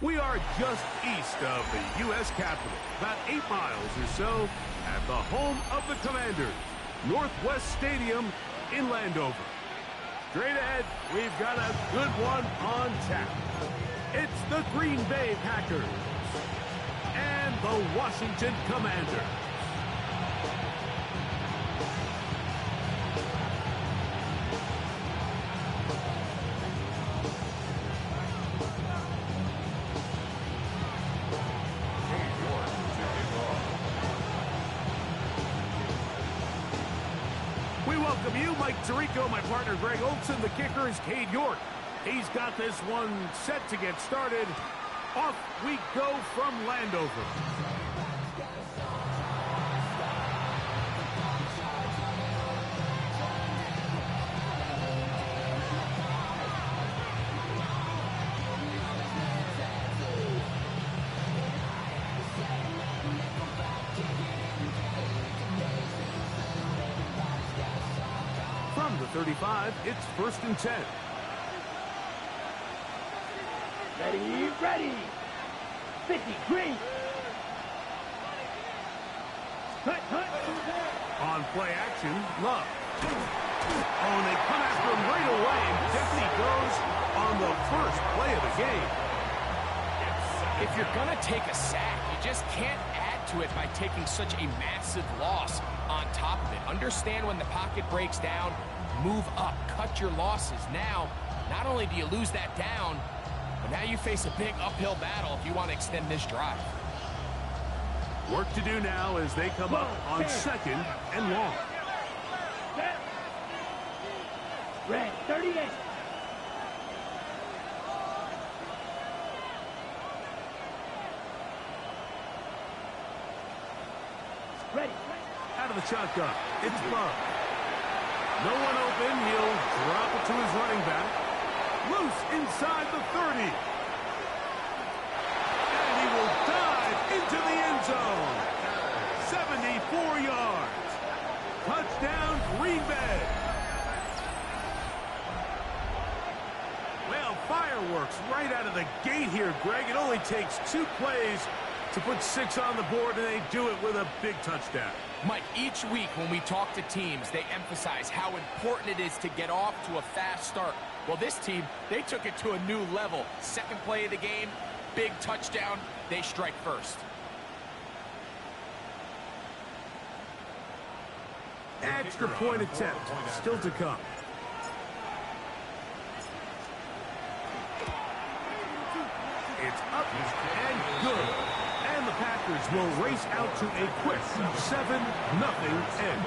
We are just east of the U.S. Capitol, about 8 miles or so, at the home of the Commanders, Northwest Stadium in Landover. Straight ahead, we've got a good one on tap. It's the Green Bay Packers and the Washington Commanders. We welcome you, Mike Tirico, my partner Greg Olson. The kicker is Cade York. He's got this one set to get started. Off we go from Landover. From the 35, it's 1st and 10. Ready. 50, green. Hunt. On play action, Love. Oh, and they come after him right away, and Deputy goes on the first play of the game. If you're going to take a sack, you just can't add to it by taking such a massive loss on top of it. Understand when the pocket breaks down, move up, cut your losses. Now, not only do you lose that down, but now you face a big uphill battle if you want to extend this drive. Work to do now as they come up on 2nd and long. Red, 38. Ready. Out of the shotgun, it's Love. No one open, he'll drop it to his running back. Loose inside the 30. And he will dive into the end zone. 74 yards. Touchdown, Green Bay. Well, fireworks right out of the gate here, Greg. It only takes 2 plays to put 6 on the board, and they do it with a big touchdown. Mike, each week when we talk to teams, they emphasize how important it is to get off to a fast start. Well, this team, they took it to a new level. 2nd play of the game, big touchdown, they strike first. Extra point attempt, still to come. It's up and good. And the Packers will race out to a quick 7-0 end.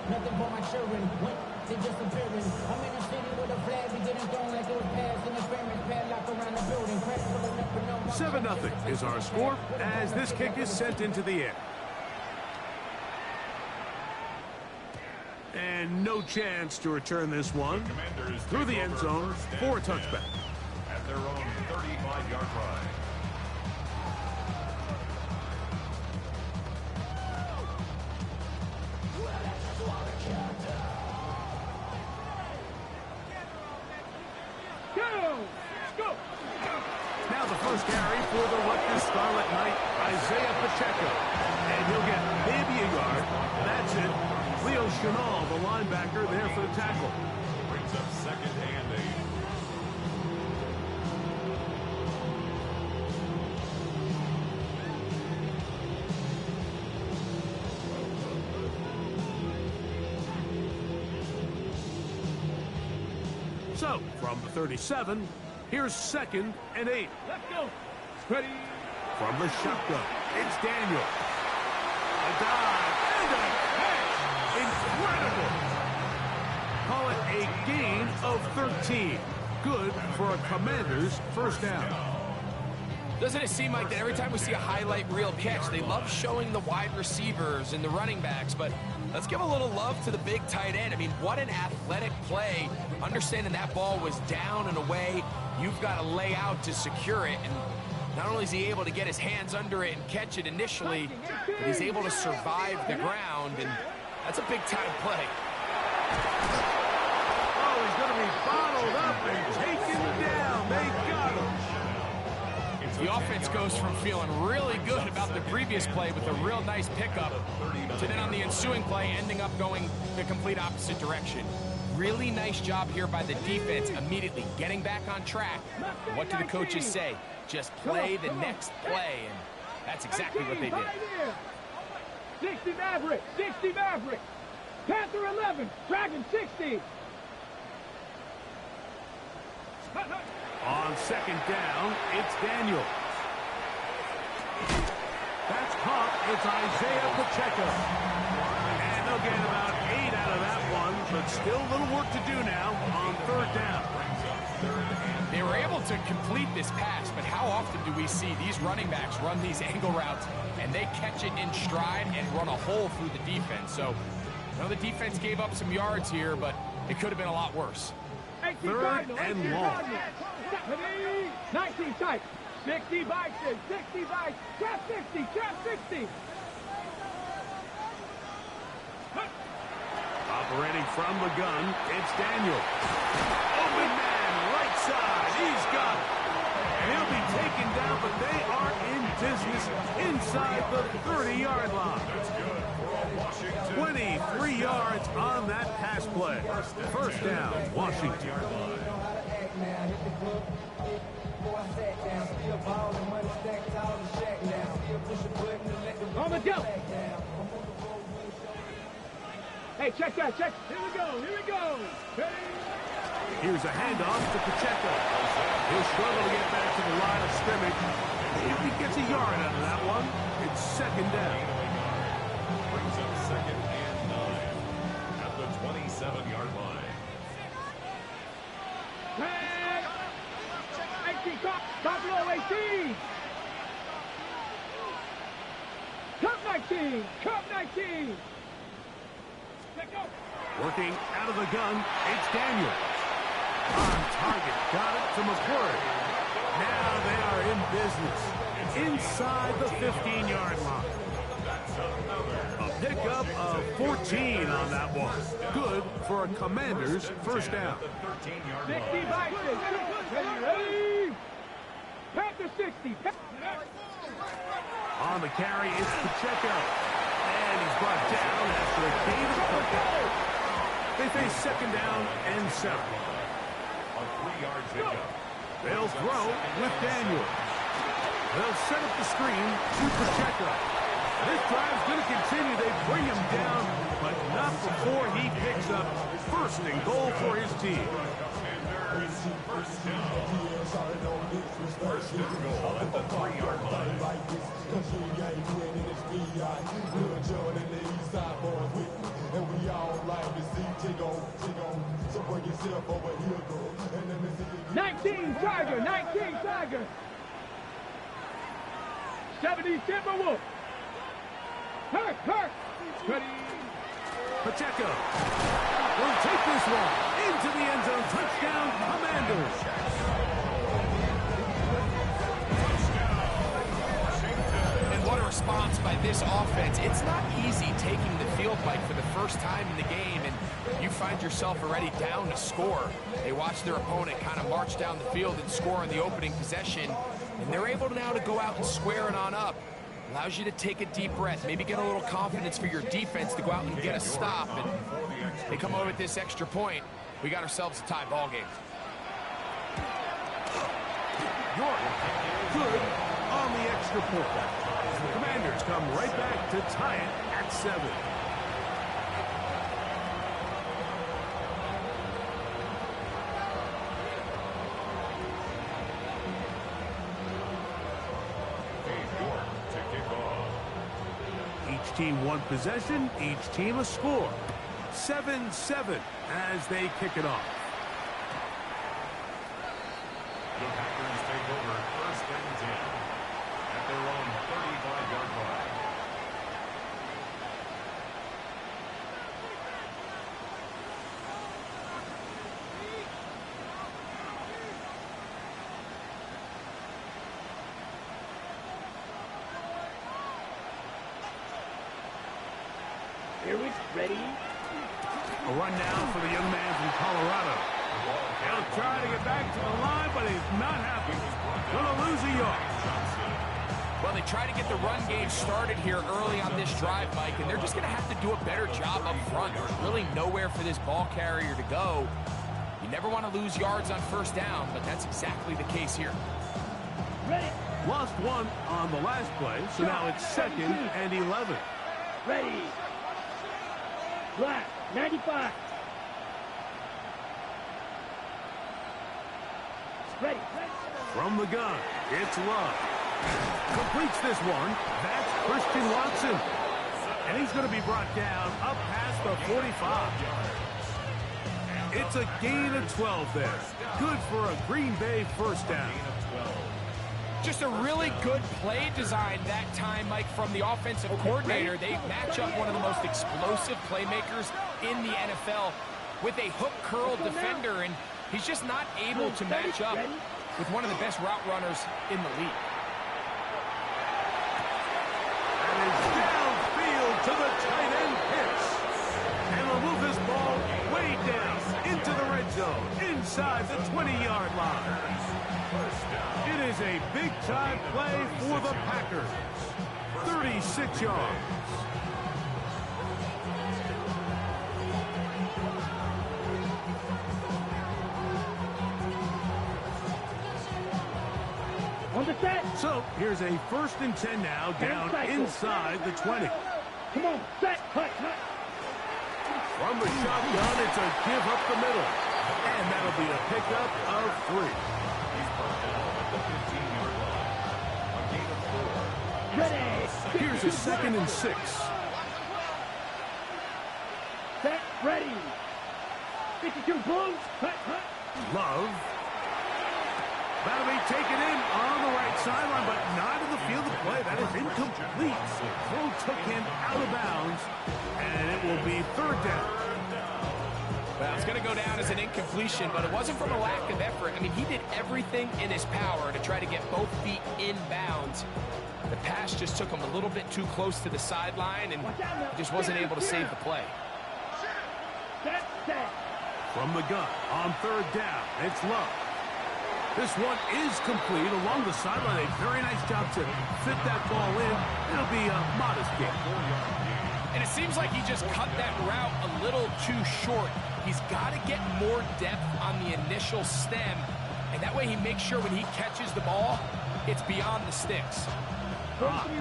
Nothing for my children. When they disappearing. I'm in the city with a flag. We getting thrown like it was passed. And the famous padlock around the building. 7-0 is our score as this kick is sent into the air. And no chance to return this one through the end zone for a touchback. At their own 35-yard line. Now the first carry for the Rutgers Scarlet Knight, Isaiah Pacheco. And he'll get maybe a yard. That's it. Leo Chenal, the linebacker, there for the tackle. Brings up 2nd and 8. So, from the 37, here's 2nd and 8. Let's go. Ready. From the shotgun, it's Daniel. A dive and a catch. Incredible. Call it a gain of 13. Good for a Commander's first down. Doesn't it seem like that every time we see a highlight reel catch, they love showing the wide receivers and the running backs, but let's give a little love to the big tight end. I mean, what an athletic play. Understanding that ball was down and away, you've got to lay out to secure it, and not only is he able to get his hands under it and catch it initially, but he's able to survive the ground, and that's a big-time play. Oh, he's going to be bottled up and taken down. They got him. The offense goes from feeling really good about the previous play with a real nice pickup to then on the ensuing play ending up going the complete opposite direction. Really nice job here by the defense immediately getting back on track. What do the coaches say? Just play the next play, and that's exactly what they did. 60 Maverick, 60 Maverick. Panther 11, Dragon 60. On second down, it's Daniel. That's caught. It's Isaiah Pacheco. And they'll get about 8 out of that one, but still a little work to do now on third down. They were able to complete this pass, but how often do we see these running backs run these angle routes and they catch it in stride and run a hole through the defense? So, I know the defense gave up some yards here, but it could have been a lot worse. Third and long. 19 tight. 60 Bison, 60 Bison. Trap 60, trap 60. Operating from the gun, it's Daniel. Open man, right side. He's got it. And he'll be taken down, but they are in business inside the 30-yard line. 23 yards on that pass play. First down, Washington. On the go. Hey, check that, check. Here we go, here we go. Here's a handoff to Pacheco. He'll struggle to get back to the line of scrimmage. If he gets a yard out of that one, it's second down. Brings up second and 9 at the 27-yard line. 18, top low, 18. Cup 19, cup 19. Working out of the gun, it's Daniel. On target, got it to McCourt. Now they are in business. Inside the 15-yard line. A pickup of 14 on that one. Good for a Commander's first down. 60 Bison, ready? Panther 60. On the carry, it's Pacheco. And he's brought down after a gain of a couple. They face second down and 7. On 3 yards they go. They'll throw with Daniel. They'll set up the screen to Pacheco. This drive's going to continue. They bring him down, but not before he picks up first and goal for his team. First and goal at the 3-yard line. And we all like to see so bring yourself over here, girl. 19 Tiger, 19 Tiger. 70 Timberwolf. Hurt. Ready. Pacheco will take this one into the end zone. Touchdown, Commanders. And what a response by this offense. It's not easy taking the field bike for the first time in the game, and you find yourself already down to score. They watch their opponent kind of march down the field and score on the opening possession, and they're able now to go out and square it on up. Allows you to take a deep breath, maybe get a little confidence for your defense to go out and get a stop. And they come over with this extra point. We got ourselves a tie ball game. York, good on the extra point. The Commanders come right back to tie it at 7. Each team one possession, each team a score. 7-7 as they kick it off. The Packers take over first and 10. their own 35-yard line. Here we ready. A run now for the young man from Colorado. He'll try to get back to the line, but he's not happy. Gonna lose a yard. Well, they try to get the run game started here early on this drive, Mike, and they're just going to have to do a better job up front. There's really nowhere for this ball carrier to go. You never want to lose yards on first down, but that's exactly the case here. Ready. Lost one on the last play, so now it's 2nd and 11. Ready. Black. 95. Ready. From the gun, it's Love. Completes this one. That's Christian Watson. And he's going to be brought down up past the 45. It's a gain of 12 there. Good for a Green Bay first down. Just a really good play design that time, Mike, from the offensive coordinator. They match up one of the most explosive playmakers in the NFL with a hook curl defender, and he's just not able to match up with one of the best route runners in the league. And it's downfield to the tight end Pitts. And will move this ball way down into the red zone, inside the 20-yard line. It is a big-time play for the Packers. 36 yards. On the set. So here's a 1st and 10 now, down inside the 20. Come on, set, cut. From the shotgun, it's a give up the middle. And that'll be a pickup of 3. He's brought down at the 15-yard line. A gain of 4. Ready. Here's a 2nd and 6. Set, ready. 52 boom, cut. Love. That'll be taken in on the right sideline, but not in the field of play. That is incomplete. Throw took him out of bounds, and it will be 3rd down. Well, it's going to go down as an incompletion, but it wasn't from a lack of effort. I mean, he did everything in his power to try to get both feet in bounds. The pass just took him a little bit too close to the sideline, and he just wasn't able to save the play. Set. From the gun on 3rd down, it's Love. This one is complete along the sideline. A very nice job to fit that ball in. It'll be a modest gain. And it seems like he just cut that route a little too short. He's got to get more depth on the initial stem, and that way he makes sure when he catches the ball, it's beyond the sticks.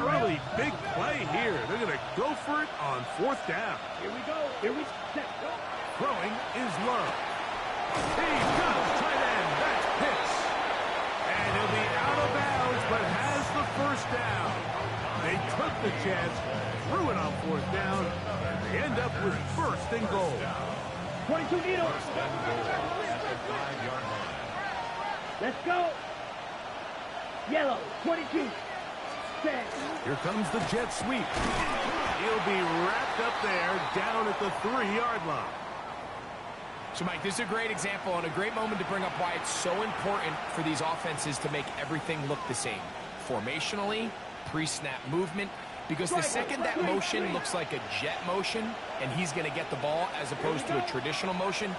Early big play here. They're going to go for it on 4th down. Here we go. Set, go. Throwing is Love. He goes tight end. That's Pitts. And he'll be out of bounds, but has the 1st down. They took the chance, threw it on 4th down, and they end up with 1st and goal. 22 needles. At the 5-yard line. Let's go. Yellow, 22. Set. Here comes the jet sweep. He'll be wrapped up there down at the 3-yard line. So, Mike, this is a great example and a great moment to bring up why it's so important for these offenses to make everything look the same. Formationally, pre-snap movement, because the second that motion looks like a jet motion and he's going to get the ball as opposed to a traditional motion,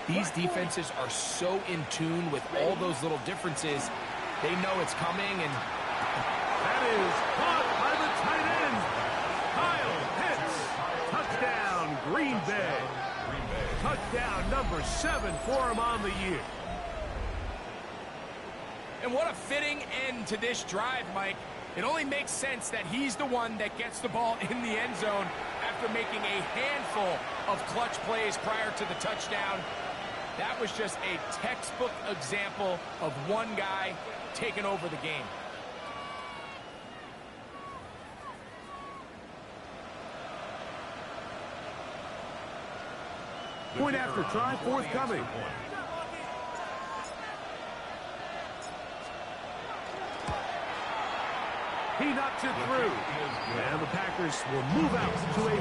these defenses are so in tune with all those little differences. They know it's coming, and that is caught by the tight end. Kyle Pitts. Touchdown, Green Bay. Touchdown number 7 for him on the year. And what a fitting end to this drive, Mike. It only makes sense that he's the one that gets the ball in the end zone after making a handful of clutch plays prior to the touchdown. That was just a textbook example of one guy taking over the game. Point after try forthcoming. He knocks it through. And the Packers will move out to a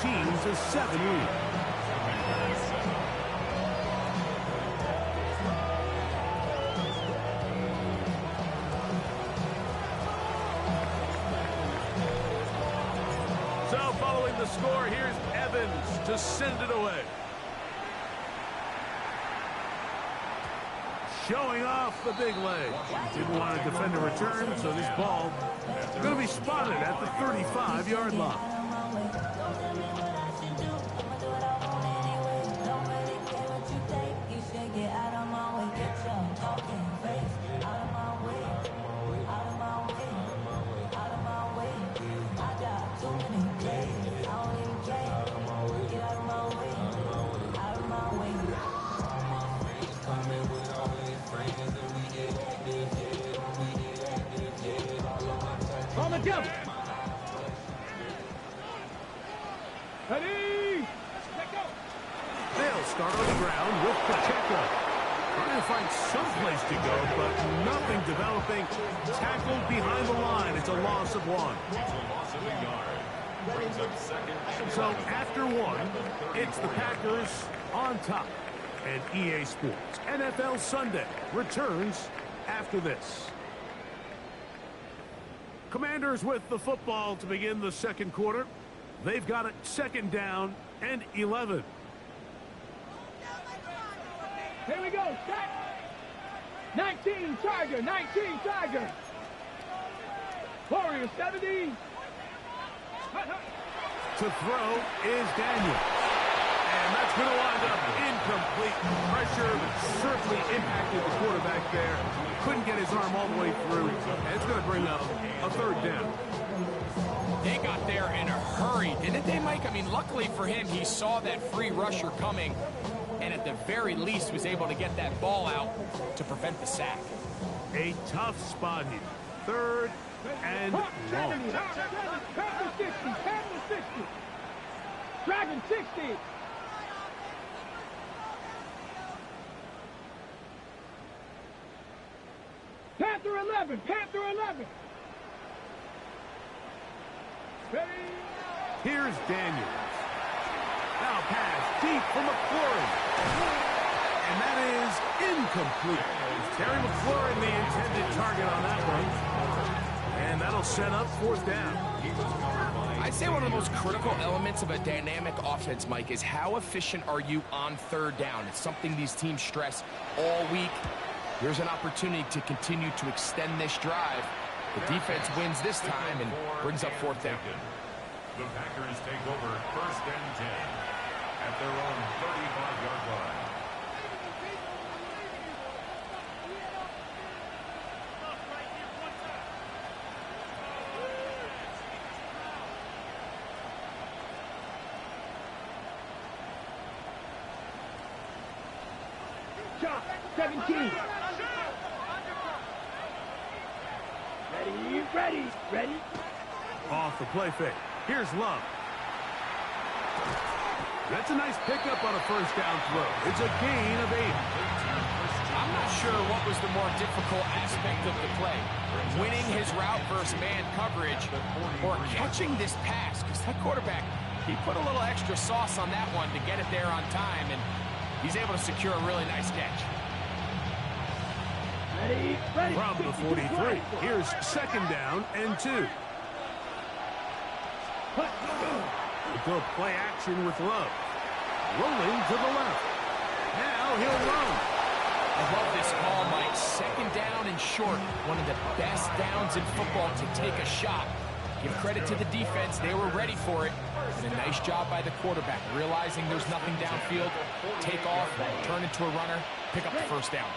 14-7 lead. So following the score, here's Evans to send it away. Showing off the big leg. Didn't want to defend a return, so this ball is going to be spotted at the 35-yard line. On the double. Ready? Let go. They'll start on the ground with Pacheco. Trying to find some place to go, but nothing developing. Tackled behind the line. It's a loss of 1. Loss of a yard. Brings up second. So after 1, it's the Packers on top. And EA Sports NFL Sunday returns after this. Commanders with the football to begin the second quarter. They've got it 2nd down and 11. Here we go. Set. 19 Tiger. 19 Tiger. Warrior 70. To throw is Daniel. And that's going to wind up incomplete. Pressure certainly impacted the quarterback there. Couldn't get his arm all the way through. And it's going to bring up a 3rd down. They got there in a hurry, didn't they, Mike? I mean, luckily for him, he saw that free rusher coming, and at the very least was able to get that ball out to prevent the sack. A tough spot here. 3rd and long. Panther 60. Panther 60. Dragon 60. Panther 11. Panther 11. Ready? Here's Daniels. Now pass deep for McLaurin. And that is incomplete. Terry McLaurin the intended target on that one. And that'll set up 4th down. I'd say one of the most critical elements of a dynamic offense, Mike, is how efficient are you on 3rd down. It's something these teams stress all week. Here's an opportunity to continue to extend this drive. The defense wins this time and brings up 4th down. The Packers take over 1st and 10 at their own 35-yard line. Shot 17. Ready. Off the play fake. Here's Love. That's a nice pickup on a 1st down throw. It's a gain of 8. I'm not sure what was the more difficult aspect of the play. Winning his route versus man coverage or catching this pass, because that quarterback, he put a little extra sauce on that one to get it there on time, and he's able to secure a really nice catch. Ready. From the 43, here's 2nd down and 2. Go play action with Love. Rolling to the left. Now he'll run. I love this call, Mike. 2nd down and short. One of the best downs in football to take a shot. Give credit to the defense. They were ready for it. And a nice job by the quarterback. Realizing there's nothing downfield. Take off, turn into a runner, pick up the 1st down.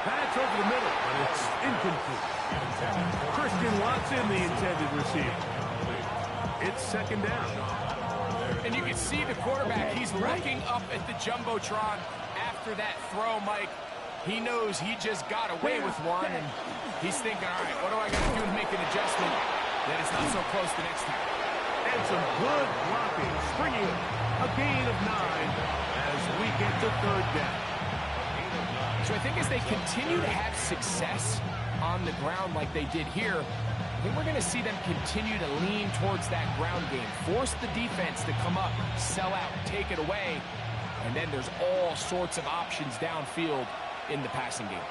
That's over the middle, but it's incomplete. Christian Watson, the intended receiver. It's 2nd down. And you can see the quarterback, he's looking up at the Jumbotron after that throw, Mike. He knows he just got away with one, and he's thinking, all right, what do I got to do to make an adjustment that it's not so close the next time? And some good blocking, springing a gain of 9 as we get to 3rd down. So I think as they continue to have success on the ground like they did here, I think we're going to see them continue to lean towards that ground game, force the defense to come up, sell out, take it away, and then there's all sorts of options downfield in the passing game.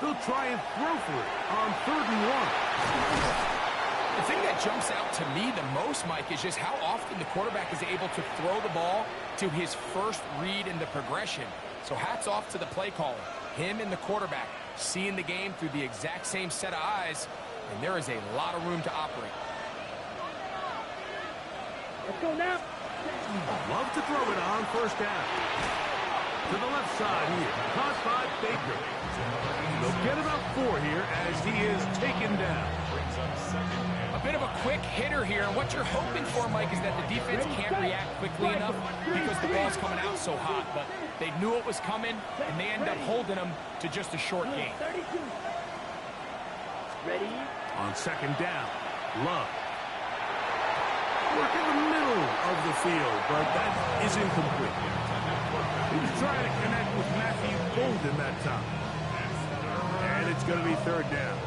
They'll try and throw for it on 3rd and 1. The thing that jumps out to me the most, Mike, is just how often the quarterback is able to throw the ball to his first read in the progression. So hats off to the play caller. Him and the quarterback seeing the game through the exact same set of eyes, and there is a lot of room to operate. Let's go now. Love to throw it on 1st down. To the left side here. Caught by Baker. They'll get about 4 here as he is taken down. A bit of a quick hitter here, and what you're hoping for, Mike, is that the defense can't react quickly enough because the ball's coming out so hot, but they knew it was coming, and they end up holding them to just a short gain. Ready? On 2nd down, Love. Work in the middle of the field, but that is incomplete. He was trying to connect with Matthew Golden that time. And it's going to be 3rd down.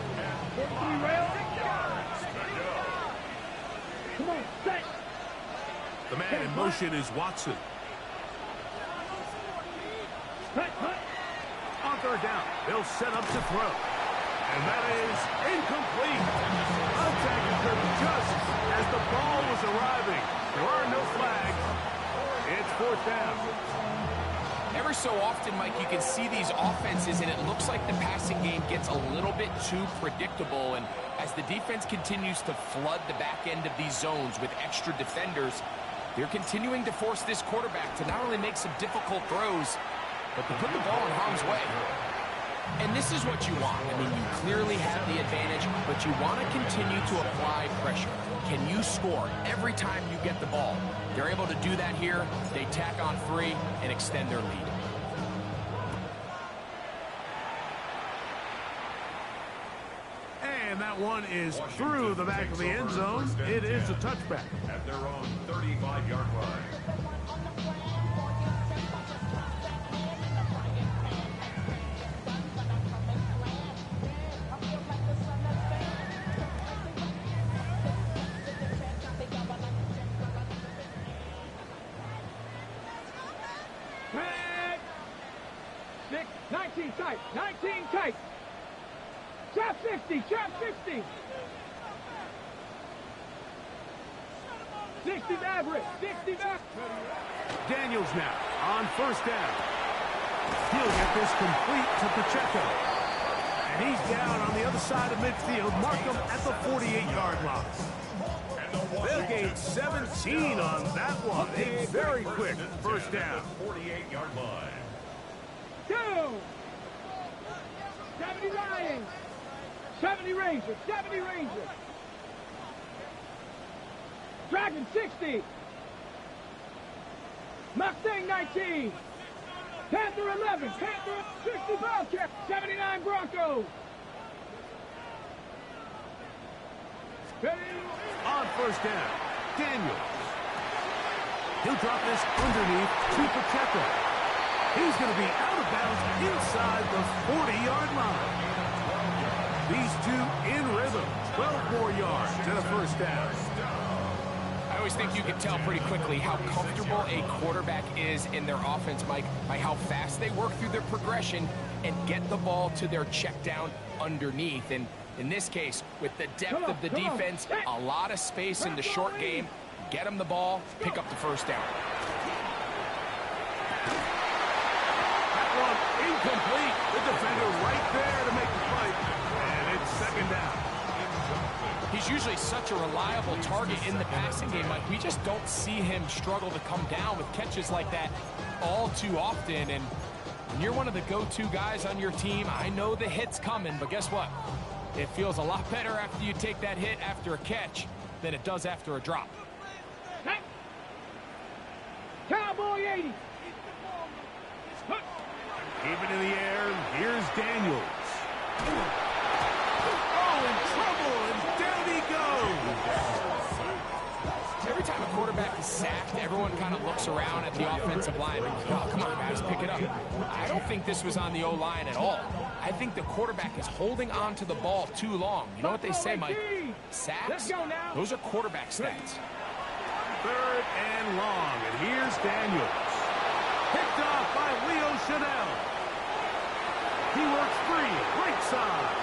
Come on, set. The man in motion is Watson. On 3rd down, they'll set up to throw. And that is incomplete. Contact occurred just as the ball was arriving. There are no flags. It's 4th down. Every so often, Mike, you can see these offenses, and it looks like the passing game gets a little bit too predictable. And as the defense continues to flood the back end of these zones with extra defenders, they're continuing to force this quarterback to not only make some difficult throws, but to put the ball in harm's way. And this is what you want. I mean, you clearly have the advantage, but you want to continue to apply pressure. Can you score every time you get the ball? They're able to do that here. They tack on 3 and extend their lead. And that one is through the back of the end zone. It is a touchback. At their own 35-yard line. Tag. 6, 19 tight, 19 tight. Trap 60, trap 60. 60 average, 60 back. Daniels now on 1st down. He'll get this complete to Pacheco. And he's down on the other side of midfield. Mark him at the 48-yard line. They'll gain 17 on that one. A very quick 1st down. 48-yard line. 2. 70 Lions. 70 Rangers, 70 Rangers. Dragon 60. Mustang 19. Panther 11. Panther 60 Bobcat. 79 Broncos. Ready? On 1st down, Daniels. He'll drop this underneath to Pacheco. He's going to be out of bounds inside the 40-yard line. These two in rhythm. 12 more yards to the 1st down. I always think you can tell pretty quickly how comfortable a quarterback is in their offense, Mike, by how fast they work through their progression and get the ball to their check down underneath. And in this case, with the depth of the defense, a lot of space in the short game, get them the ball, pick up the 1st down. That one incomplete. The defender right there to make the fight. And it's 2nd down. He's usually such a reliable target in the passing game, Mike. We just don't see him struggle to come down with catches like that all too often. And when you're one of the go-to guys on your team, I know the hit's coming, but guess what? It feels a lot better after you take that hit after a catch than it does after a drop. Hey. Cowboy 80. Keep it in the air. Here's Daniels. Oh, in trouble, and down he goes. Every time a quarterback is sacked, everyone everyone kind of looks around at the offensive line. Oh, come on, guys, pick it up. I don't think this was on the O-line at all. I think the quarterback is holding on to the ball too long. You know what they say, Mike? Sacks, those are quarterback stats. 3rd and long, and here's Daniels. Picked off by Leo Chanel. He works free, right side.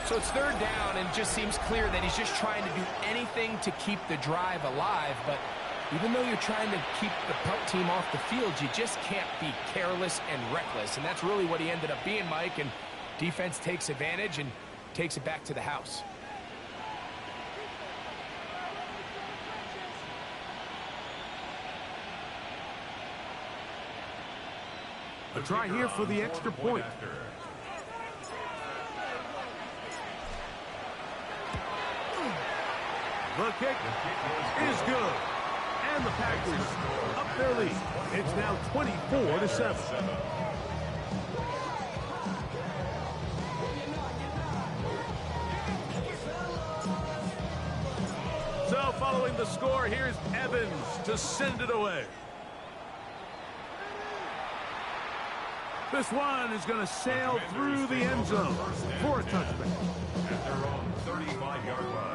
So it's 3rd down, and it just seems clear that he's just trying to do anything to keep the drive alive. But even though you're trying to keep the punt team off the field, you just can't be careless and reckless. And that's really what he ended up being, Mike. And defense takes advantage and takes it back to the house. A try here for the extra point. The kick is good. And the Packers up their lead. It's now 24-7. So following the score, here's Evans to send it away. This one is going to sail through the end zone for a touchdown. At their own 35-yard line.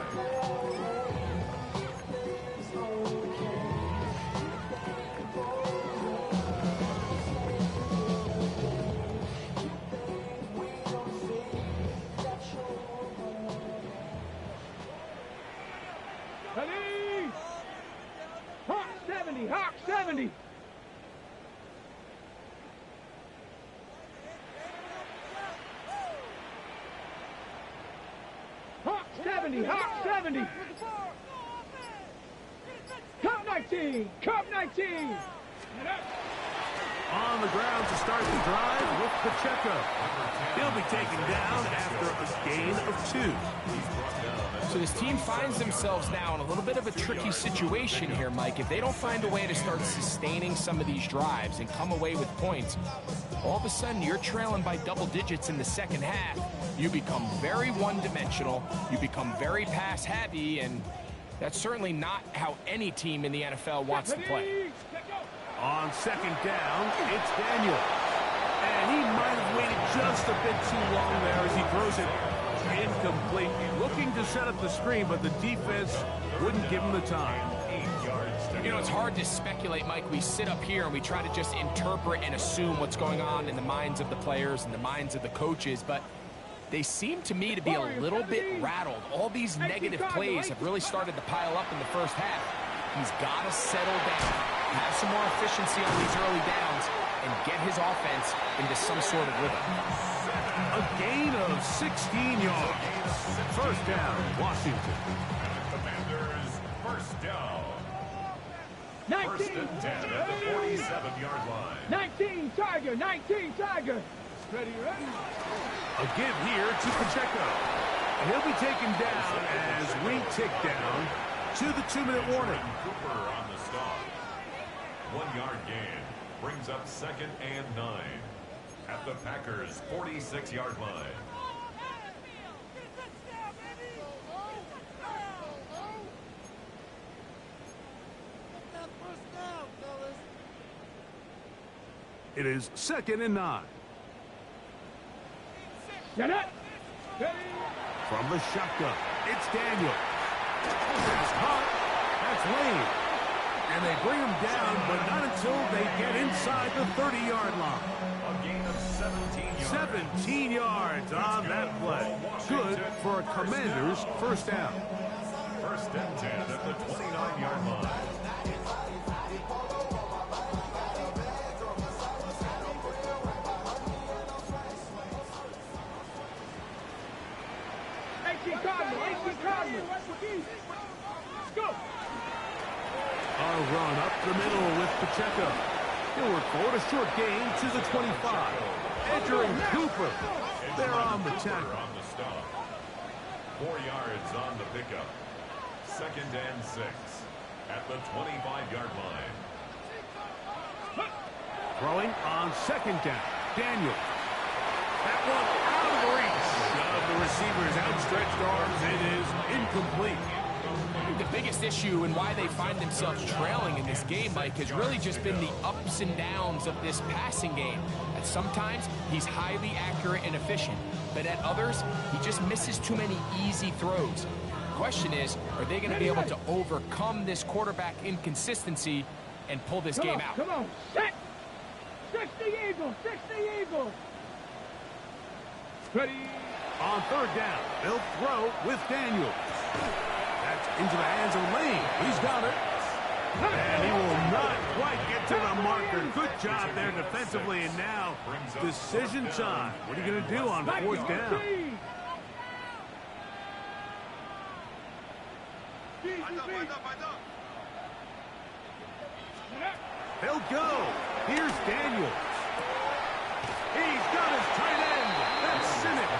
Hawk 70, Hawk 70. Hawk 70, Hawk 70. Cup 19, Cup 19. On the ground to start the drive with Pacheco. He'll be taken down after a gain of 2. So this team finds themselves now in a little bit of a tricky situation here, Mike. If they don't find a way to start sustaining some of these drives and come away with points, all of a sudden you're trailing by double digits in the second half. You become very one-dimensional. You become very pass-heavy, and that's certainly not how any team in the NFL wants to play. On second down, it's Daniel. And he might have waited just a bit too long there as he throws it incomplete. Looking to set up the screen, but the defense wouldn't give him the time. You know, it's hard to speculate, Mike. We sit up here and we try to just interpret and assume what's going on in the minds of the players and the minds of the coaches, but they seem to me to be a little bit rattled. All these negative plays have really started to pile up in the first half. He's got to settle down, have some more efficiency on these early downs, and get his offense into some sort of rhythm. A gain of 16 yards. First down, Washington. Commanders, first down. 19. First and 10 at the 47-yard line. 19 Tiger, 19 Tiger. Ready, ready. A give here to Pacheco. And he'll be taken down as we tick down to the 2-minute warning. Cooper on the stop. 1-yard gain brings up second and 9 at the Packers' 46-yard line. It is 2nd and 9. Get it. From the shotgun, it's Daniel. That's caught. That's Lane. And they bring him down, but not until they get inside the 30-yard line. A gain of 17 yards. 17 yards on that play. Good for a Commander's first down. First and 10 at the 29-yard line. Go. A run up the middle with Pacheco. He'll work forward, a short gain to the 25. Edger and Cooper, they're on the tackle. On the stop. 4 yards on the pickup. Second and 6 at the 25-yard line. Throwing on second down, Daniel. one out of the reach of the receiver's outstretched arms. It is incomplete. The biggest issue and why they find themselves trailing in this game, Mike, has really just been the ups and downs of this passing game. At sometimes, he's highly accurate and efficient, but at others, he just misses too many easy throws. The question is, are they going to be able to overcome this quarterback inconsistency and pull this game out? Come on, set! 60 Eagles, 60 Eagles! Ready? On third down, they'll throw with Daniels. That's into the hands of Lane. He's got it. And he will not quite get to the marker. Good job there defensively. And now, decision time. What are you going to do on fourth down? They'll go. Here's Daniels. He's got his tight end. That's Sinnott.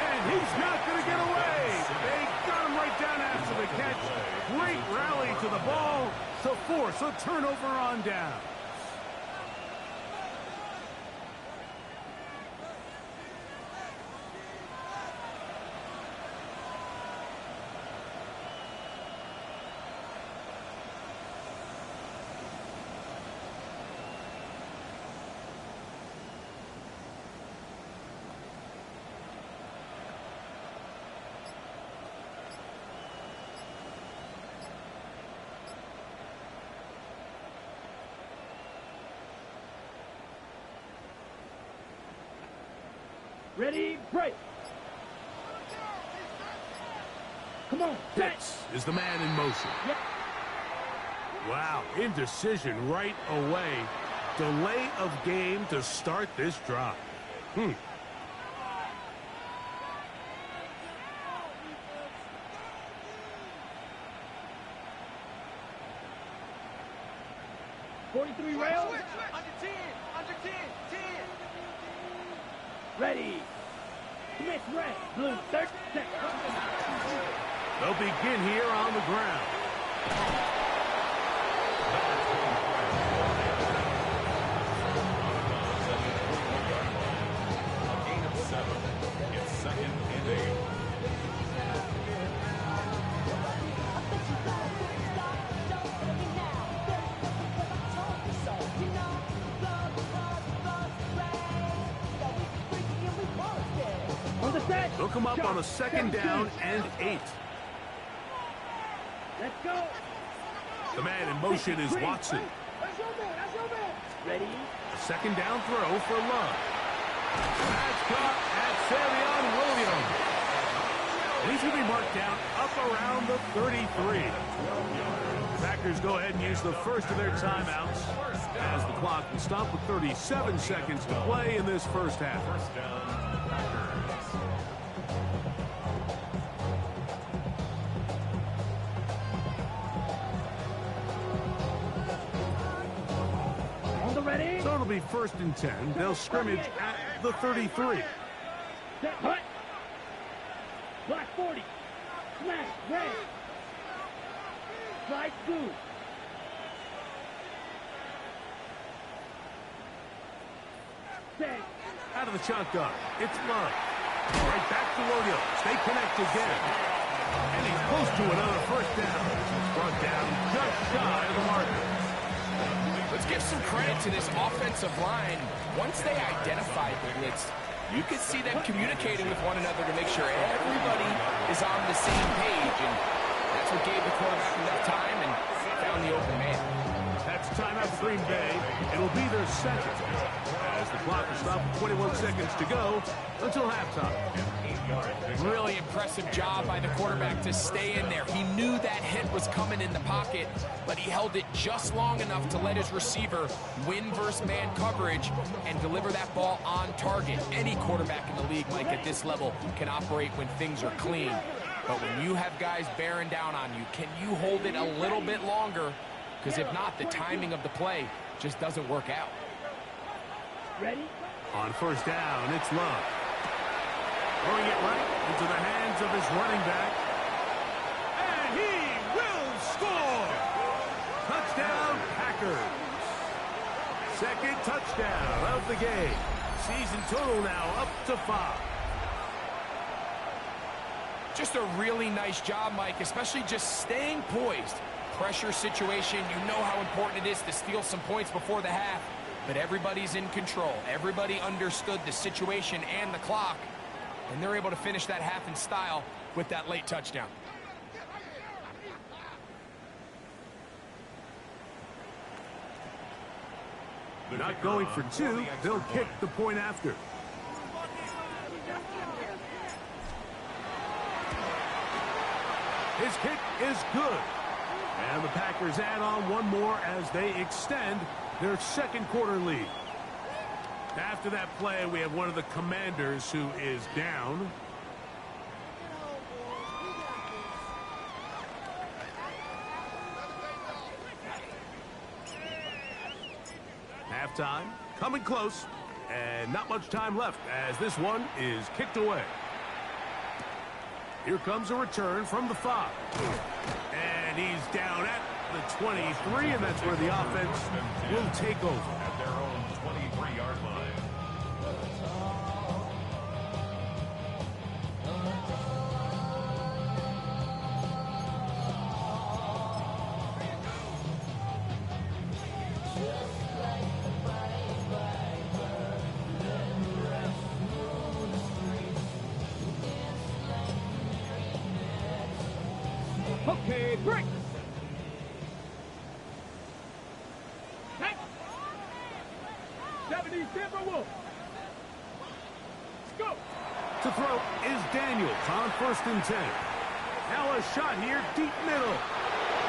And he's not going to get away. They got him right down after the catch. Great rally to the ball to force a turnover on down. Ready, break. Come on, Pitts is the man in motion. Yep. Wow, indecision right away. Delay of game to start this drive. 43 rails. Under 10, under 10, 10. Ready. Commit red. Blue, 30 seconds. They'll begin here on the ground. A gain of 7. It's 2nd and 8. On the set. They'll come up on a 2nd down and 8. Let's go. The man in motion is Watson. That's your man. That's your man. Ready. A 2nd down throw for Love. That's caught at Savion Williams. And he's going to be marked down up around the 33. Packers go ahead and use the first of their timeouts as the clock will stop with 37 seconds to play in this first half. First down, Packers. On the ready. So it'll be 1st and 10. They'll scrimmage at the 33. Set. Hut. Block 40. Smash. Red. Slide 2. Set. Out of the shotgun, it's Love. Right back to Williams. They connect again. And he's close to another first down. Brought down just shy of the marker. Let's give some credit to this offensive line. Once they identified the blitz, you could see them communicating with one another to make sure everybody is on the same page. And that's what gave the quarterback enough time and found the open man. That's timeout for Green Bay. It'll be their second as the clock will stop with 21 seconds to go until halftime. Really impressive job by the quarterback to stay in there. He knew that hit was coming in the pocket, but he held it just long enough to let his receiver win versus man coverage and deliver that ball on target. Any quarterback in the league, Mike, at this level can operate when things are clean. But when you have guys bearing down on you, can you hold it a little bit longer? Because if not, the timing of the play just doesn't work out. Ready. On first down, it's Love. Throwing it right into the hands of his running back. And he will score! Touchdown, Packers. Second touchdown of the game. Season total now up to 5. Just a really nice job, Mike, especially just staying poised. Pressure situation, you know how important it is to steal some points before the half, but everybody's in control. Everybody understood the situation and the clock, and they're able to finish that half in style with that late touchdown. Not going for 2, they'll kick the point after. His kick is good. And the Packers add on one more as they extend their second quarter lead. After that play, we have one of the Commanders who is down. Halftime, coming close, and not much time left as this one is kicked away. Here comes a return from the 5. And he's down at the 23, and that's where the offense will take over. At their own 23-yard line. Okay, break. Hey. 70 Timberwolves. Let's go. To throw is Daniels on 1st and 10. Now a shot here, deep middle.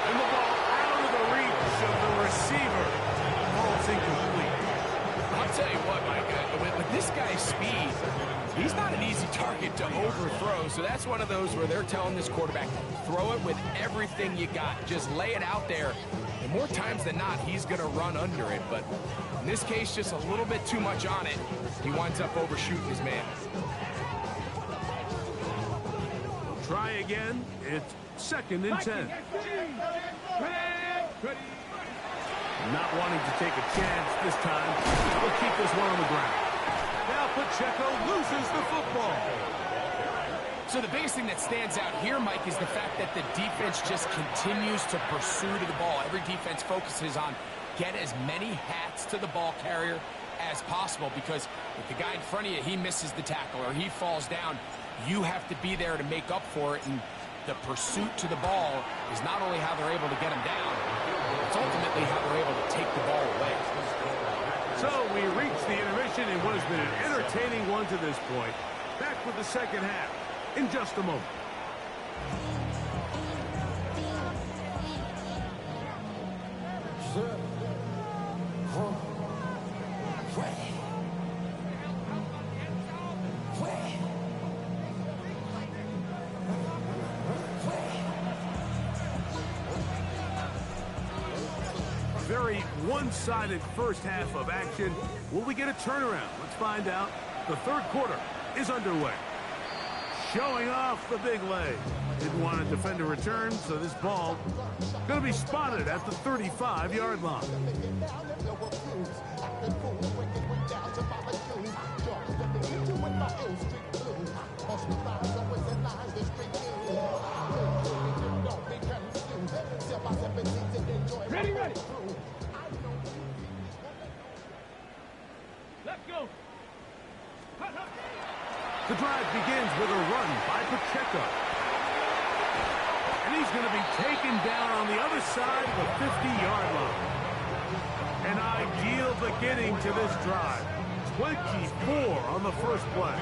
And the ball out of the reach of the receiver. Ball's incomplete. I'll tell you what, Mike, with this guy's speed, he's not an easy target to overthrow, so that's one of those where they're telling this quarterback, throw it with everything you got. Just lay it out there, and more times than not, he's going to run under it. But in this case, just a little bit too much on it. He winds up overshooting his man. Try again. It's 2nd and 10. Not wanting to take a chance this time. We'll keep this one on the ground. Now Pacheco loses the football. So the biggest thing that stands out here, Mike, is the fact that the defense just continues to pursue to the ball. Every defense focuses on get as many hats to the ball carrier as possible, because if the guy in front of you, he misses the tackle or he falls down, you have to be there to make up for it. And the pursuit to the ball is not only how they're able to get him down, it's ultimately how they're able to take the ball away. So we reach the intermission in what has been an entertaining one to this point. Back with the second half in just a moment. Very one-sided first half of action. Will we get a turnaround? Let's find out. The third quarter is underway. Showing off the big leg. Didn't want to defend a return, so this ball going to be spotted at the 35-yard line. Ready, ready. Let's go. The drive begins with a run by Pacheco. And he's going to be taken down on the other side of the 50-yard line. An ideal beginning to this drive. 24 on the first play.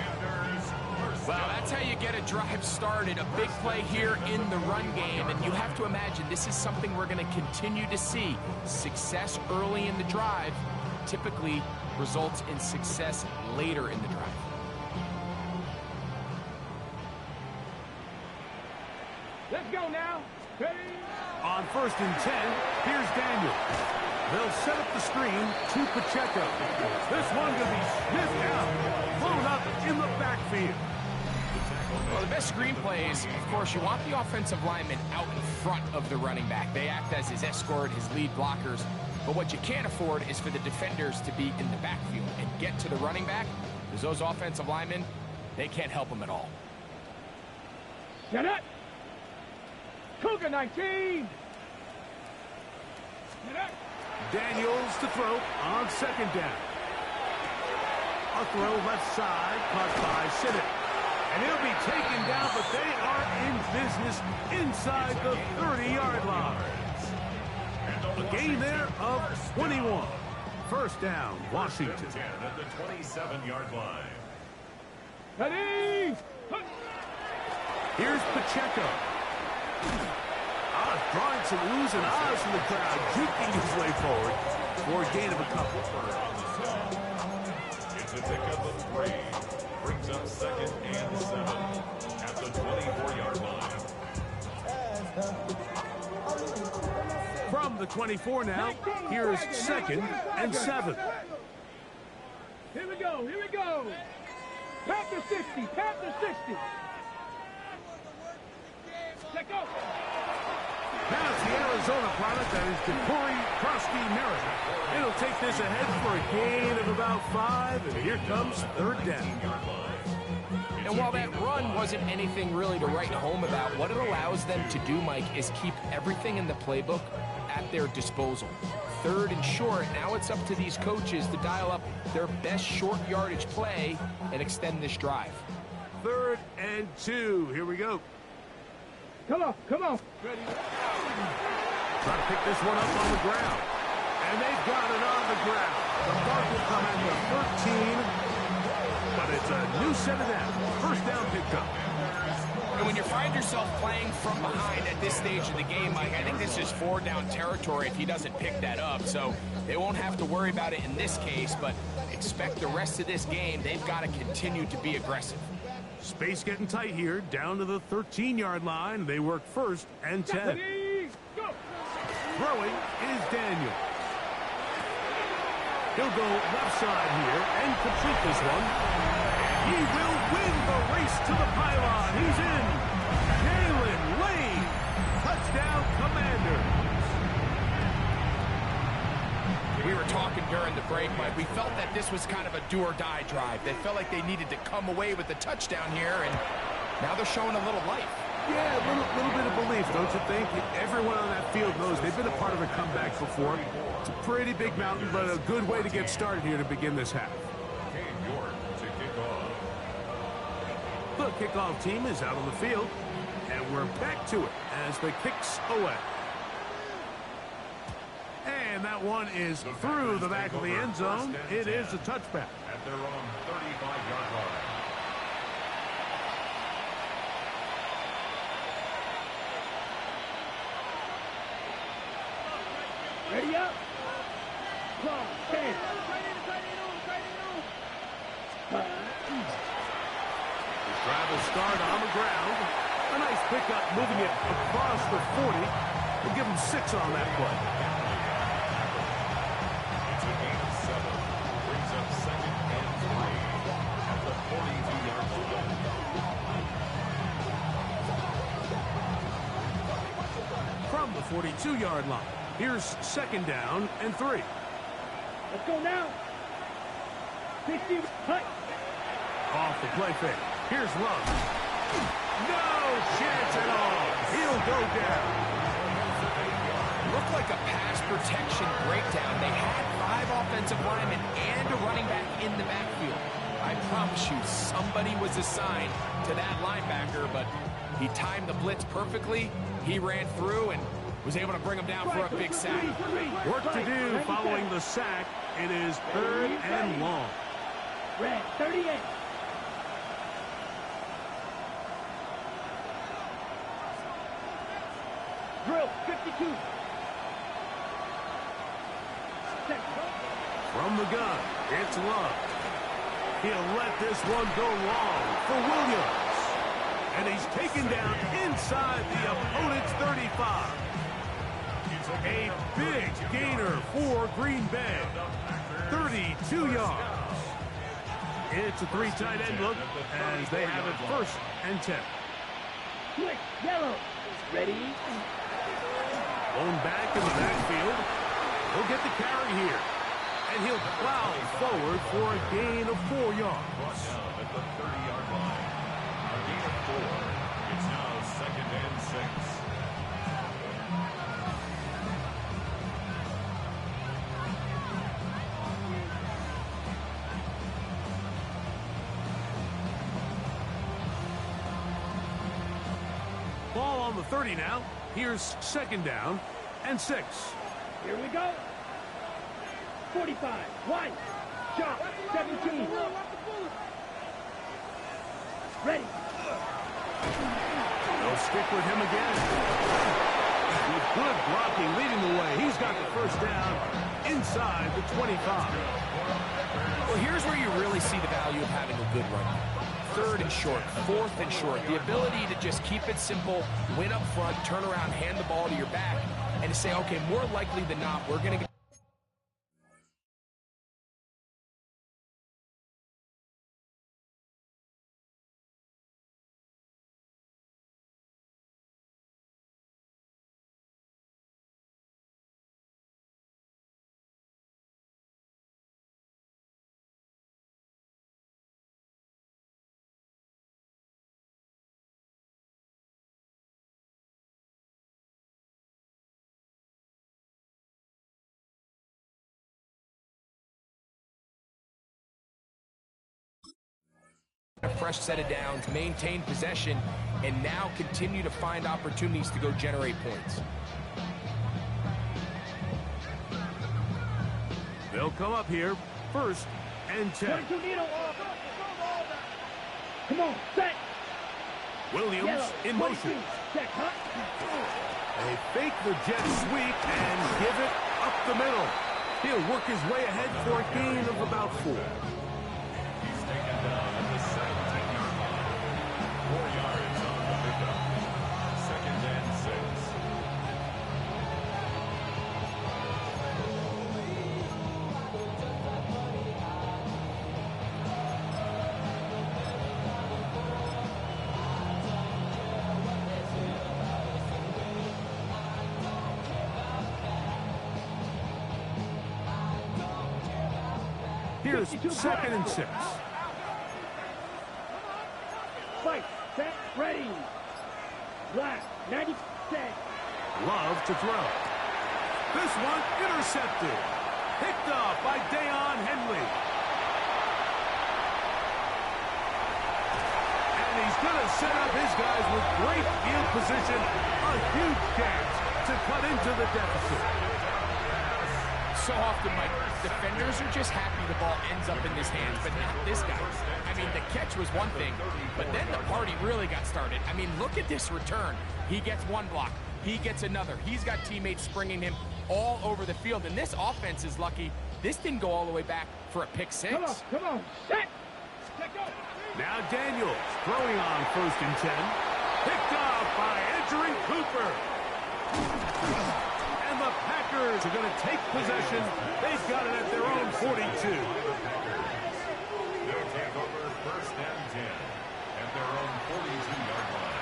Well, that's how you get a drive started. A big play here in the run game, and you have to imagine this is something we're going to continue to see. Success early in the drive typically results in success later in the drive. Let's go now. Ready? On 1st and 10, here's Daniels. They'll set up the screen to Pacheco. This one going to be sniffed out, blown up in the backfield. Well, the best screen plays, of course, you want the offensive lineman out in front of the running back. They act as his escort, his lead blockers. But what you can't afford is for the defenders to be in the backfield and get to the running back, because those offensive linemen, they can't help him at all. Get up. Cougar 19. Get up. Daniels to throw on second down. A throw left side, caught by Sinnott. And he'll be taken down, but they are in business inside the 30-yard line. A gain there of 21. First down, Washington. 10 at the 27-yard line. Ready. Here's Pacheco. Drawing some oohs and ahs from the crowd, juking his way forward for a gain of a couple. It's a pickup of 3. Brings up second and 7 at the 24-yard line. From the 24 now, here's second and 7. Here we go. Here we go. Panther 60. Panther 60. Let go. Now it's the Arizona product that is DeCorey Krusty Merritt. It'll take this ahead for a gain of about 5, and here comes third down. And while that run wasn't anything really to write home about, what it allows them to do, Mike, is keep everything in the playbook at their disposal. Third and short, now it's up to these coaches to dial up their best short yardage play and extend this drive. 3rd and 2. Here we go. Come on. Come on. Ready. Trying to pick this one up on the ground. And they've got it on the ground. The mark will come at the 13. But it's a new set of downs. First down pickup. And when you find yourself playing from behind at this stage of the game, Mike, I think this is 4 down territory if he doesn't pick that up. So they won't have to worry about it in this case, but expect the rest of this game, they've got to continue to be aggressive. Space getting tight here, down to the 13-yard line. They work 1st and 10. Ready. Go. Throwing is Daniel. He'll go left side here and complete this one. He will win the race to the pylon. He's in. Jalen Lane. Touchdown, Commanders. We were talking during the break, Mike. We felt that this was kind of a do-or-die drive. They felt like they needed to come away with the touchdown here, and now they're showing a little life. Yeah, a little bit of belief, don't you think? Everyone on that field knows they've been a part of a comeback before. It's a pretty big mountain, but a good way to get started here to begin this half. To kick off. The kickoff team is out on the field, and we're back to it as the kicks away. And that one is through the back of the end zone. It is a touchback. At their own 35-yard line. Ready up. Come 10. Travis start on the ground. A nice pickup moving it across the 40. We'll give him 6 on that play. It's a gain of 7. Brings up second and 3 at the 42-yard line. From the 42-yard line, here's second down and 3. Let's go now. 60. Cut. Off the play fake. Here's Love. No chance at all. He'll go down. Looked like a pass protection breakdown. They had 5 offensive linemen and a running back in the backfield. I promise you, somebody was assigned to that linebacker, but he timed the blitz perfectly. He ran through and was able to bring him down for a big sack. Work to do following the sack. It is 3rd and long. Red 38. Drill 52. From the gun, it's Love. He'll let this one go long for Williams. And he's taken down inside the opponent's 35. A big gainer for Green Bay. 32 yards. It's a 3 tight end look as they have it 1st and 10. Quick, yellow. Ready? Blown back in the backfield. He'll get the carry here. And he'll plow forward for a gain of 4 yards. Brought down at the 30-yard line. A gain of 4. It's now 2nd and 6. Ball on the 30 now. Here's 2nd down and 6. Here we go. 45. One. Shot. 17. Ready. They'll stick with him again. With good blocking leading the way. He's got the 1st down inside the 25. Well, here's where you really see the value of having a good run. 3rd and short, 4th and short. The ability to just keep it simple, win up front, turn around, hand the ball to your back, and to say, okay, more likely than not, we're going to get a fresh set of downs, maintain possession, and now continue to find opportunities to go generate points. They'll come up here 1st and 10. 22 needle. Come on, set. Williams Yellow. in motion. Set, huh? They fake the jet sweep and give it up the middle. He'll work his way ahead for a gain of about 4. He's taken down at the 17-yard line. 4 yards on the pickup. 2nd and 6. Here's 2nd and 6. Fight. Set. Ready. Black. 90 set. Love to throw. This one intercepted. Picked up by Deion Henley. And he's going to set up his guys with great field position. A huge chance to cut into the deficit. So often, Mike, defenders are just happy the ball ends up in his hands, but not this guy. I mean, the catch was one thing, but then the party really got started. I mean, look at this return. He gets one block. He gets another. He's got teammates springing him all over the field, and this offense is lucky. This didn't go all the way back for a pick 6. Come on, set. Let go. Now Daniels throwing on 1st and 10. Picked off by Edgerrin Cooper. And the Packers are going to take possession. They've got it at their own 42. They'll take over 1st and 10 at their own 42-yard line.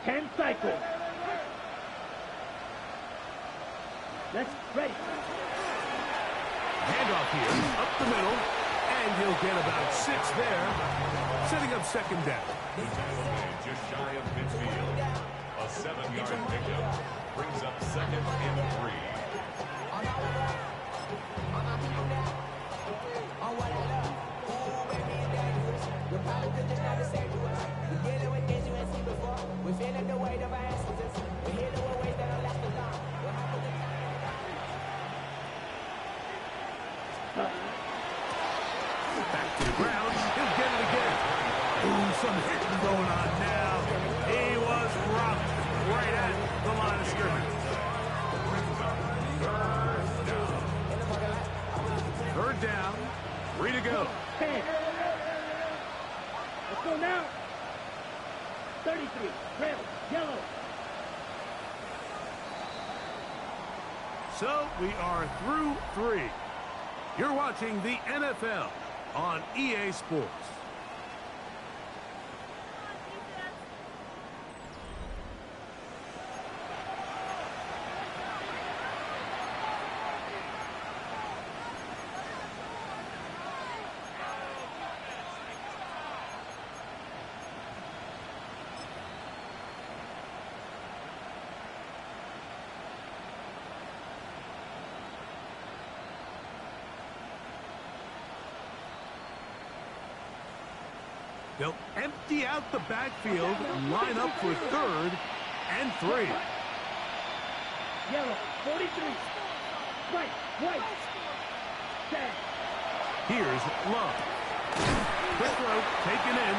Ten cycles. Let's ready. Handoff here, up the middle, and he'll get about 6 there, setting up 2nd down. Just shy of midfield. A 7-yard pickup brings up 2nd and 3. We're feeling the weight of our ancestors. We're healing with ways that are left alone. We're happy to Back to the ground, he'll get it again. Ooh, some hitting going on now. He was rocked right at the line of scrimmage. ready, red, yellow. So we are through 3. You're watching the NFL on EA Sports. They'll empty out the backfield and line up for 3rd and 3. Yellow, 43. Right, white. Set. Here's Love. Quick throw taken in.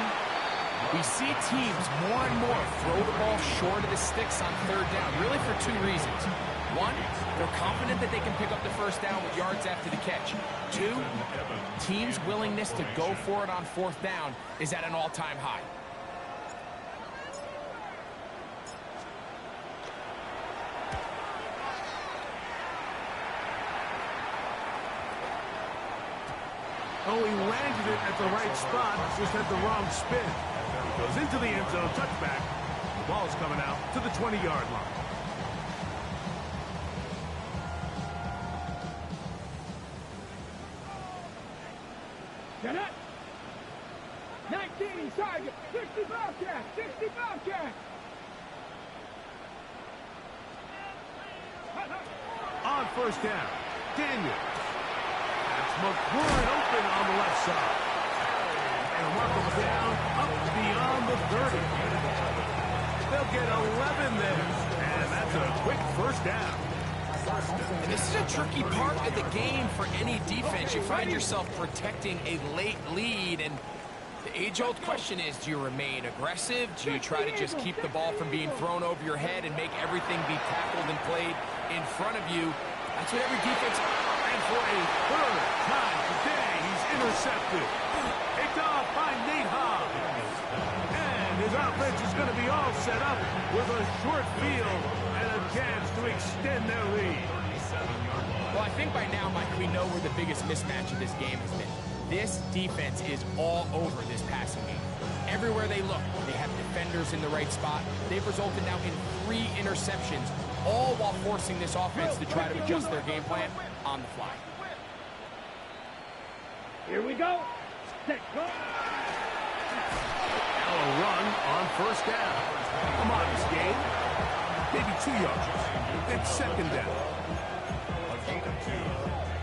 We see teams more and more throw the ball short of the sticks on 3rd down, really for 2 reasons. 1, they're confident that they can pick up the 1st down with yards after the catch. 2, teams' willingness to go for it on 4th down is at an all-time high. Oh, he landed it at the right spot, just had the wrong spin. He goes into the end zone, touchback. The ball's coming out to the 20-yard line. Get up. 19, target, 60 Bobcat, 60 Bobcat. On 1st down, Daniel. That's McLaurin open on the left side. And mark him down up beyond the 30. They'll get 11 there. And that's a quick 1st down. And this is a tricky part of the game for any defense. You find yourself protecting a late lead, and the age-old question is, do you remain aggressive? Do you try to just keep the ball from being thrown over your head and make everything be tackled and played in front of you? That's what every defense... And for a 3rd time today, he's intercepted. Picked off by Nate Hobbs. And his offense is going to be all set up with a short field and a chance to extend their lead. Well, I think by now, Mike, we know where the biggest mismatch of this game has been. This defense is all over this passing game. Everywhere they look, they have defenders in the right spot. They've resulted now in 3 interceptions, all while forcing this offense to try to adjust their game plan on the fly. Here we go. Set, go. Now a run on 1st down. A modest gain. Maybe 2 yards. It's 2nd down. A gain of 2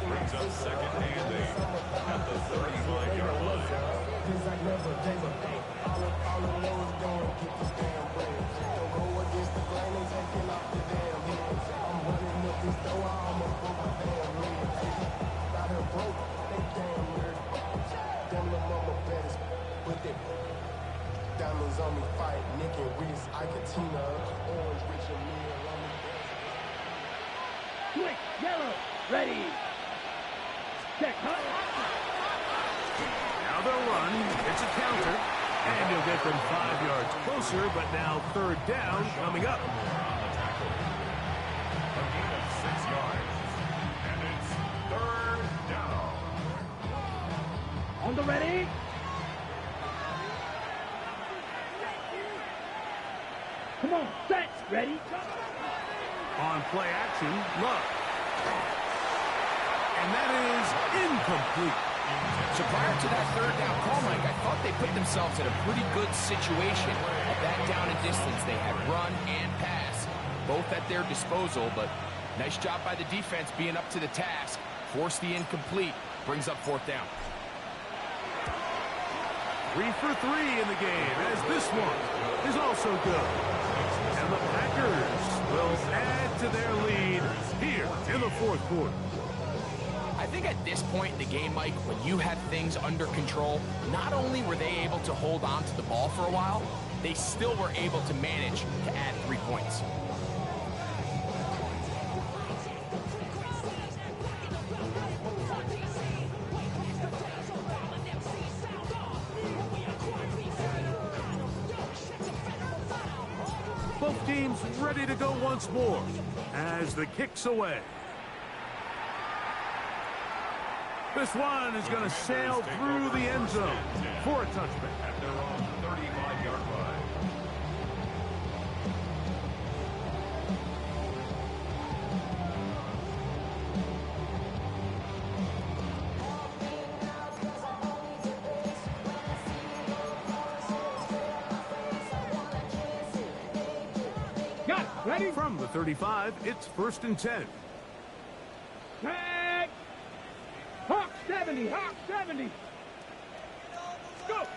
brings up 2nd and 8 at the 35-yard line. Diamonds on me fight, Nick and Reese, Iketina, Orange, Richard Mille, Quick, yellow, ready. Check, huh? Now they'll run. It's a counter. And he'll get them 5 yards closer, but now 3rd down coming up. On the tackle. A gain of 6 yards. And it's 3rd down. On the ready. Come on, set, ready. On play action, Love. And that is incomplete. So prior to that 3rd down call, Mike, I thought they put themselves in a pretty good situation at that down and distance. They had run and pass, both at their disposal, but nice job by the defense being up to the task. Forced the incomplete, brings up 4th down. 3 for 3 in the game, as this one is also good. And the Packers will add to their lead here in the 4th quarter. I think at this point in the game, Mike, when you have things under control, not only were they able to hold on to the ball for a while, they still were able to manage to add 3 points. Both teams ready to go once more as the kick's away. This one is going to sail through the end zone for a touchback. At their own 35-yard line. Got it. Ready? From the 35, it's 1st and 10. Tag. Hawk 70. Hawk 70. Go.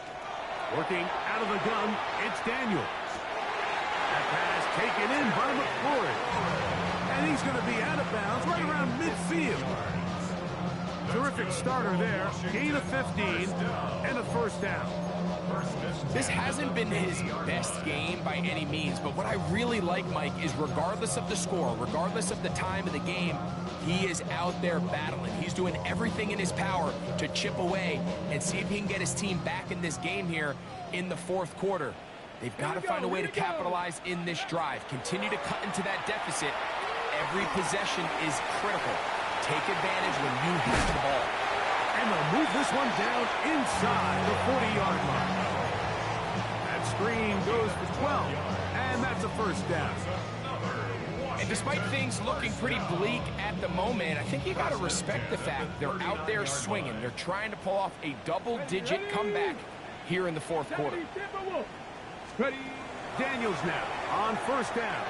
Working out of the gun, it's Daniels. That pass taken in by McCoy. And he's going to be out of bounds right around midfield. Terrific starter there. Gain of 15 and a first down. This hasn't been his best game by any means, but what I really like, Mike, is regardless of the score, regardless of the time of the game, he is out there battling. He's doing everything in his power to chip away and see if he can get his team back in this game here in the fourth quarter. They've got to find a way to capitalize in this drive. Continue to cut into that deficit. Every possession is critical. Take advantage when you have the ball. And they'll move this one down inside the 40-yard line. That screen goes for 12, and that's a first down. And despite things looking pretty bleak at the moment, I think you got to respect the fact they're out there swinging. They're trying to pull off a double-digit comeback here in the fourth quarter. Ready? Daniels now on first down.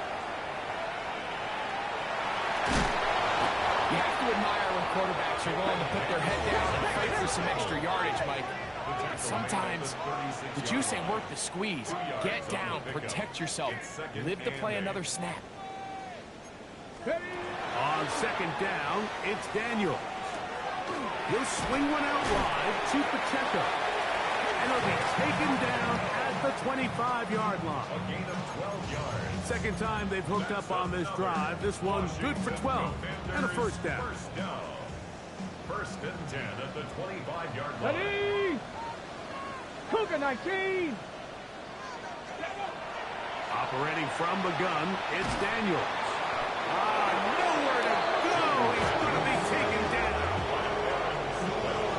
You have to admire when quarterbacks are willing to put their head down and fight for some extra yardage, Mike. Sometimes the juice ain't worth the squeeze. Get down, protect yourself, live to play another snap. On second down, it's Daniels. He'll swing one out wide to Pacheco. And he'll be taken down at the 25-yard line. A gain of 12 yards. Second time they've hooked up on this drive. This one's good for 12 and a first down. First down. 1st and 10 at the 25-yard line. Ready? Cougar 19. Operating from the gun, it's Daniels. Nowhere to go. He's going to be taken down.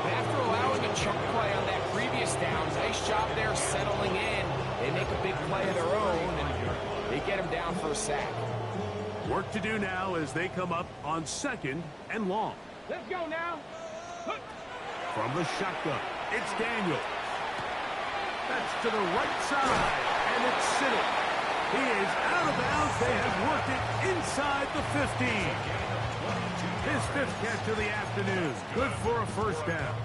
After allowing a chunk play on that previous down, nice job there settling in. They make a big play of their own, and they get him down for a sack. Work to do now as they come up on 2nd and long. Let's go now. Look. From the shotgun, it's Daniels. That's to the right side, and it's sitting. He is out of bounds. They have worked it inside the 15. His 5th catch of the afternoon. Good for a first down.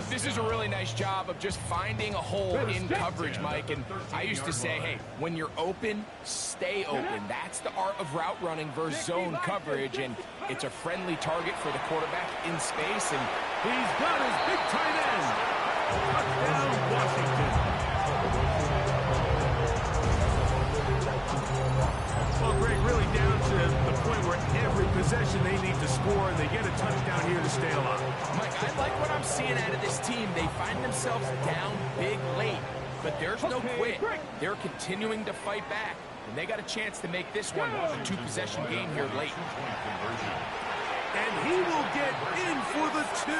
This is a really nice job of just finding a hole in coverage, Mike. And I used to say, hey, when you're open, stay open. That's the art of route running versus zone coverage. And it's a friendly target for the quarterback in space. And he's got his big tight end. Touchdown, Washington. Well, Greg, really down to the point where every possession they need to score, and they get a touchdown here to stay alive. Mike, I like what I'm seeing out of this team. They find themselves down big late, but there's no quit. They're continuing to fight back, and they got a chance to make this one a 2-possession game here late. And he will get in for the 2.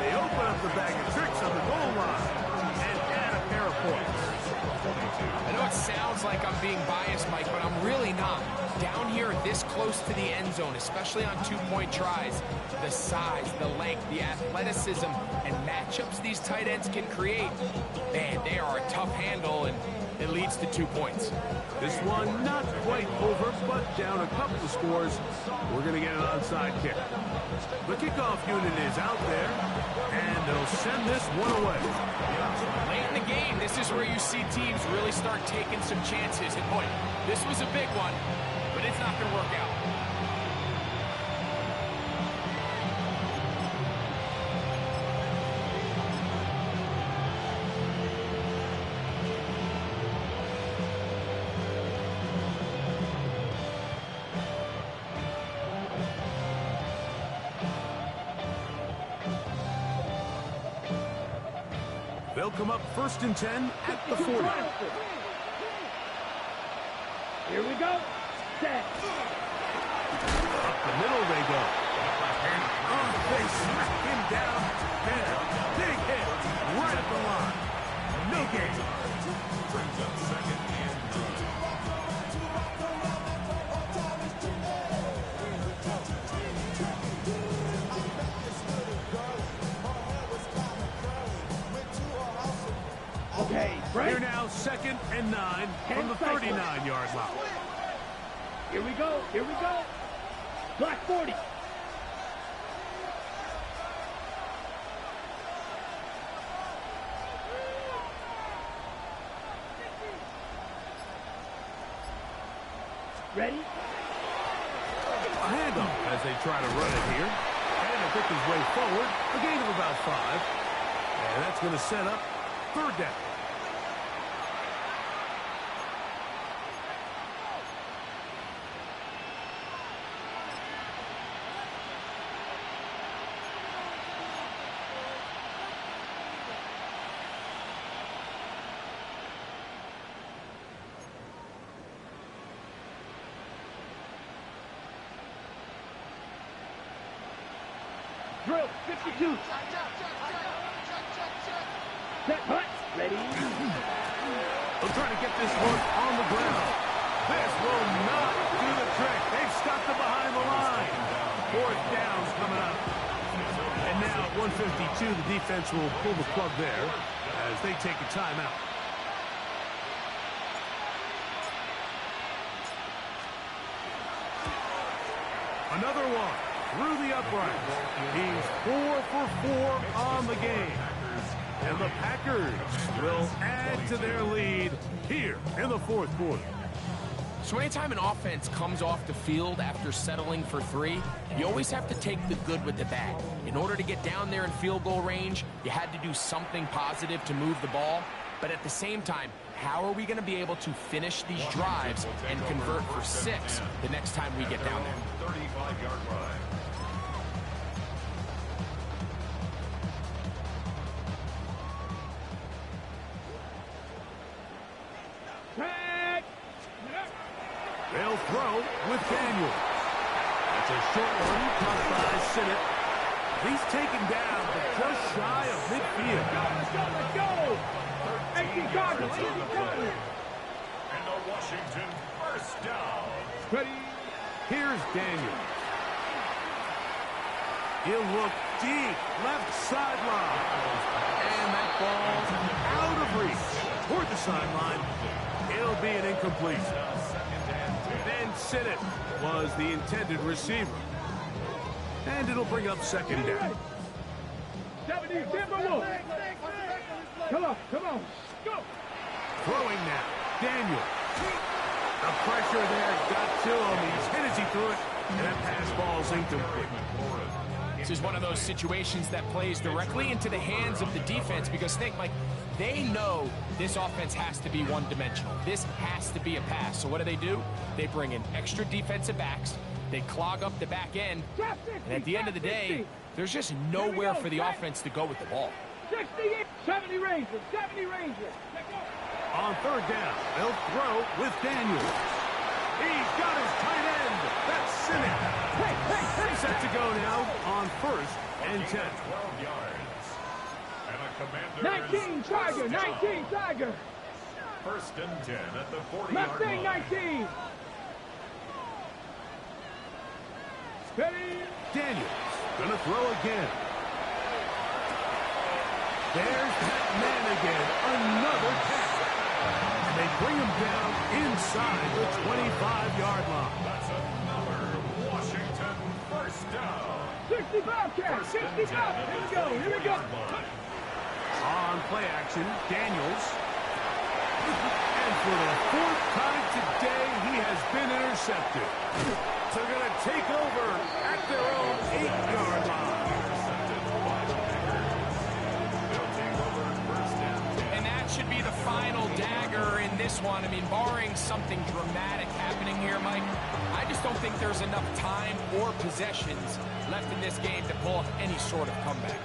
They open up the bag of tricks on the goal line and add a pair of points. I know it sounds like I'm being biased, Mike, but I'm really not. Down here this close to the end zone, especially on 2-point tries, the size, the length, the athleticism, and matchups these tight ends can create, man, they are a tough handle, and it leads to 2 points. This one not quite over, but down a couple of scores. We're going to get an onside kick. The kickoff unit is out there, and they'll send this one away. Late in the game, this is where you see teams really start taking some chances. And boy, this was a big one, but it's not going to work out. They'll come up 1st and 10 at the 40. Here we go. Set. Up the middle they go. Oh, they smack him down there. Big hit right at the line. No game. Brings up second and 9. Okay, break. Here now, 2nd and 9 from the 39-yard line. Here we go. Here we go. Black 40. Ready? A handoff as they try to run it here. And to pick his way forward, a gain of about 5. And that's going to set up 3rd down. Drill 52. Set punt. Ready? They'll try to get this one on the ground. This will not do the trick. They've stopped it behind the line. 4th down's coming up. And now at 152, the defense will pull the plug there as they take a timeout. Another one through the uprights. He's 4 for 4 on the game. And the Packers will add to their lead here in the 4th quarter. So anytime an offense comes off the field after settling for 3, you always have to take the good with the bad. In order to get down there in field goal range, you had to do something positive to move the ball. But at the same time, how are we going to be able to finish these drives and convert for 6 the next time we get down there? 35-yard line. Track. They'll throw with Daniel. That's a short one, caught by Sinnott. He's taken down, but just shy of midfield. Let's go, let's go. 18 Cardinals, 18 Cardinals. And the Washington first down. Ready? Here's Daniel. He'll look deep, left sideline. And that ball's out of reach. Toward the sideline. It'll be an incomplete. Then Sinnott was the intended receiver. And it'll bring up 2nd down. 70, Timberwolves. Come on, come on. Go. Throwing now. Daniel. The pressure there got to him. He's hit as he threw it. And that pass ball's incomplete. This is one of those situations that plays directly into the hands of the defense because think, Mike, they know this offense has to be one-dimensional. This has to be a pass. So what do? They bring in extra defensive backs. They clog up the back end. And at the end of the day, there's just nowhere for the offense to go with the ball. 60, 70 Rangers, 70 Rangers. On 3rd down, they'll throw with Daniel. He's got his tight end. That's Sinnott. Hey, set to go now on 1st and 10. 12 yards. And a Commander's 19 Tiger, 19 Tiger. 1st and 10 at the 40-yard Mustang line. 19. Ready? Daniels gonna throw again. There's that man again. Another catch. And they bring him down inside the 25-yard line. That's another Washington first down. 65 catch, 65. Here we go, here we go. On play action, Daniels. And for the 4th time today, he has been intercepted. They're going to take over at their own 8-yard line. And that should be the final dagger in this one. I mean, barring something dramatic happening here, Mike, I just don't think there's enough time or possessions left in this game to pull off any sort of comeback.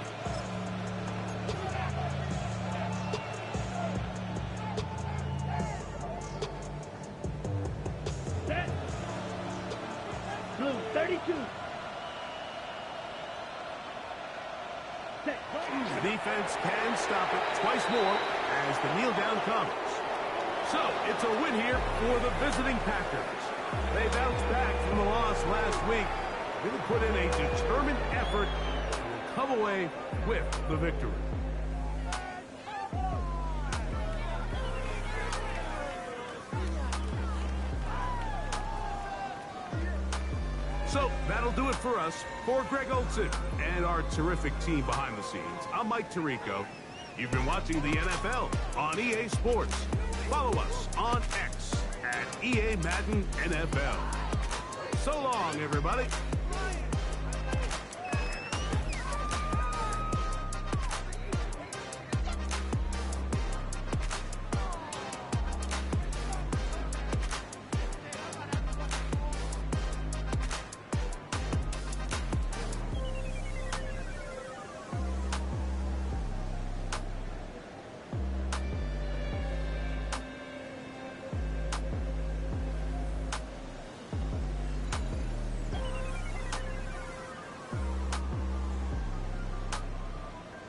Blue 32. Set. The defense can stop it twice more as the kneel down comes. So, it's a win here for the visiting Packers. They bounced back from the loss last week. Really put in a determined effort to come away with the victory. So, that'll do it for us. For Greg Olson and our terrific team behind the scenes, I'm Mike Tirico. You've been watching the NFL on EA Sports. Follow us on X at EA Madden NFL. So long, everybody.